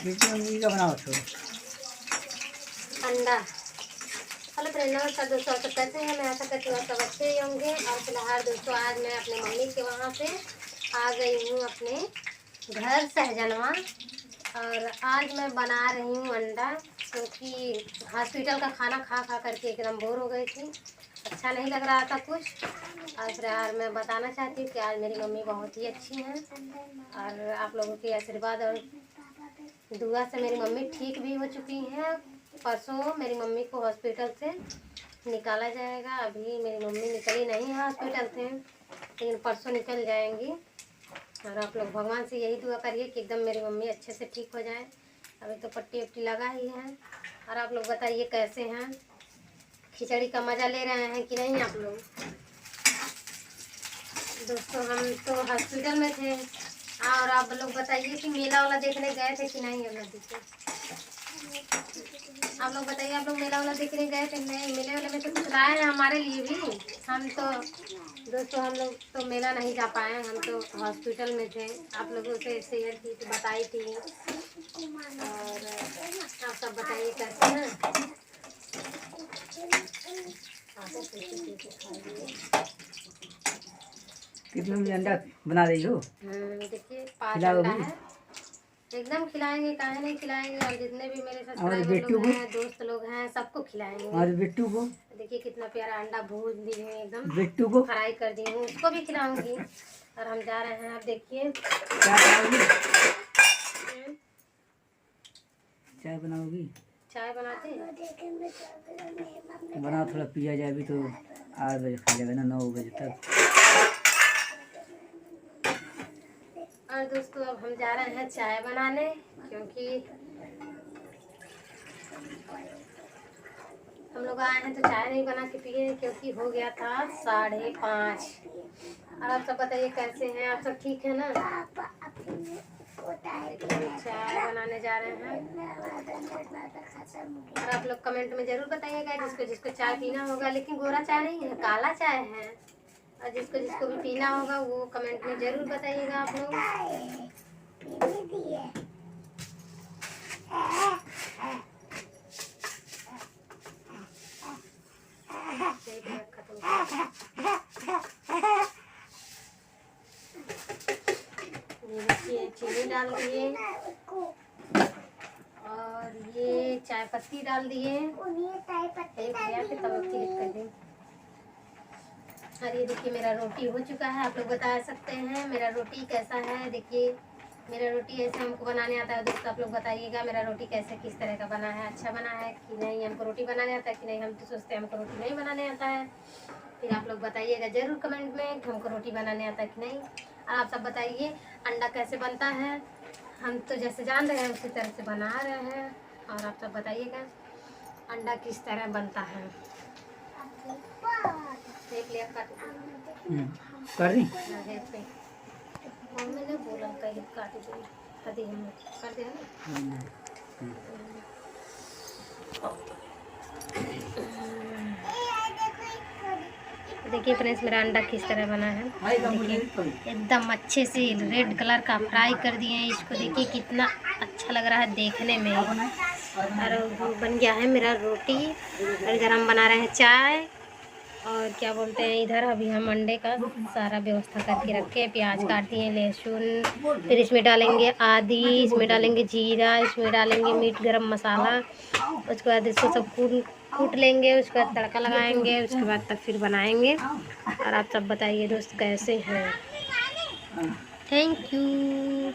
बेटी मम्मी का बनाओ छोड़ो। अंडा। हेलो फ्रेंड, नमस्कार दोस्तों, सब कैसे हैं? मैं आशा करती हूँ सब अच्छे ही होंगे। और फिलहाल दोस्तों आज मैं अपनी मम्मी के वहाँ से आ गई हूँ अपने घर सहजनवा। और आज मैं बना रही हूँ अंडा, क्योंकि हॉस्पिटल का खाना खा खा करके एकदम बोर हो गई थी, अच्छा नहीं लग रहा था कुछ। और फिर यार मैं बताना चाहती हूँ कि आज मेरी मम्मी बहुत ही अच्छी हैं और आप लोगों के आशीर्वाद और दुआ से मेरी मम्मी ठीक भी हो चुकी हैं। परसों मेरी मम्मी को हॉस्पिटल से निकाला जाएगा। अभी मेरी मम्मी निकली नहीं है हॉस्पिटल से, लेकिन परसों निकल जाएंगी। और आप लोग भगवान से यही दुआ करिए कि एकदम मेरी मम्मी अच्छे से ठीक हो जाए। अभी तो पट्टी वट्टी लगा ही है। और आप लोग बताइए कैसे हैं, खिचड़ी का मज़ा ले रहे हैं कि नहीं आप लोग? दोस्तों हम तो हॉस्पिटल में थे। और आप लोग बताइए कि मेला वाला देखने गए थे कि नहीं? आप लोग बताइए, आप लोग मेला वाला देखने गए थे नहीं? मेले वाले में तो कुछ लाए हैं हमारे लिए भी। हम तो दोस्तों हम लोग तो मेला नहीं जा पाए, हम तो हॉस्पिटल में थे। आप लोगों से शेयर की थी, बताई थी। और आप सब बताइए कैसे हैं? कितने में अंडा बना रही हो? देखिए 5 अंडा है। एकदम खिलाएंगे, काहे नहीं खिलाएंगे। और जितने भी मेरे सब्सक्राइबर लोग हैं, दोस्त लोग हैं, सबको खिलाएंगे। और बिट्टू को देखिए कितना प्यारा अंडा भून दी हूँ, एकदम बिट्टू को फ्राई कर दी हूँ, उसको भी खिलाऊंगी। और हम जा रहे हैं, आप देखिए। क्या बनाओगी? चाय बनाओगी? चाय बनाते हैं, बनाओ, थोड़ा पिया जाए। अभी तो 8 बजे खा जाएगा ना, 9 बजे तक। और दोस्तों अब हम जा रहे हैं चाय बनाने, क्योंकि हम लोग आए हैं तो चाय नहीं बना के पिए, क्योंकि हो गया था 5:30। और आप सब बताइए कैसे हैं? आप सब ठीक है ना? चाय बनाने जा रहे हैं। और आप लोग कमेंट में जरूर बताइएगा जिसको जिसको चाय पीना होगा, लेकिन गोरा चाय नहीं है, काला चाय है। और जिसको जिसको भी पीना होगा वो कमेंट में जरूर बताइएगा आप लोग। ये चीनी डाल दिए और ये चाय पत्ती डाल दिए। और ये देखिए मेरा रोटी हो चुका है। आप लोग बता सकते हैं मेरा रोटी कैसा है। देखिए मेरा रोटी ऐसे हमको बनाने आता है दोस्तों। आप लोग बताइएगा मेरा रोटी कैसे किस तरह का बना है, अच्छा बना है कि नहीं? हमको रोटी बनाने आता है कि नहीं? हम तो सोचते हैं हमको रोटी नहीं बनाने आता है। फिर आप लोग बताइएगा ज़रूर कमेंट में कि हमको रोटी बनाने आता है कि नहीं। और आप सब बताइए अंडा कैसे बनता है। हम तो जैसे जान रहे हैं उसी तरह से बना रहे हैं। और आप सब बताइएगा अंडा किस तरह बनता है। देख लिया काट दी। मैंने बोला कहीं काट दी हम कर दे ना। देखिए फ्रेंड्स मेरा अंडा किस तरह बना है। देखिए एकदम अच्छे से रेड कलर का फ्राई कर दिए हैं इसको। देखिए कितना अच्छा लग रहा है देखने में। और बन गया है मेरा रोटी। और इधर हम बना रहे हैं चाय। और क्या बोलते हैं, इधर अभी हम अंडे का सारा व्यवस्था करके रखे। प्याज काट दिए, लहसुन, फिर इसमें डालेंगे आदि, इसमें डालेंगे जीरा, इसमें डालेंगे मीट गरम मसाला। उसके बाद इसको सब कूट लेंगे, उसके बाद तड़का लगाएंगे, उसके बाद तक फिर बनाएंगे। और आप सब बताइए दोस्त कैसे हैं? Thank you.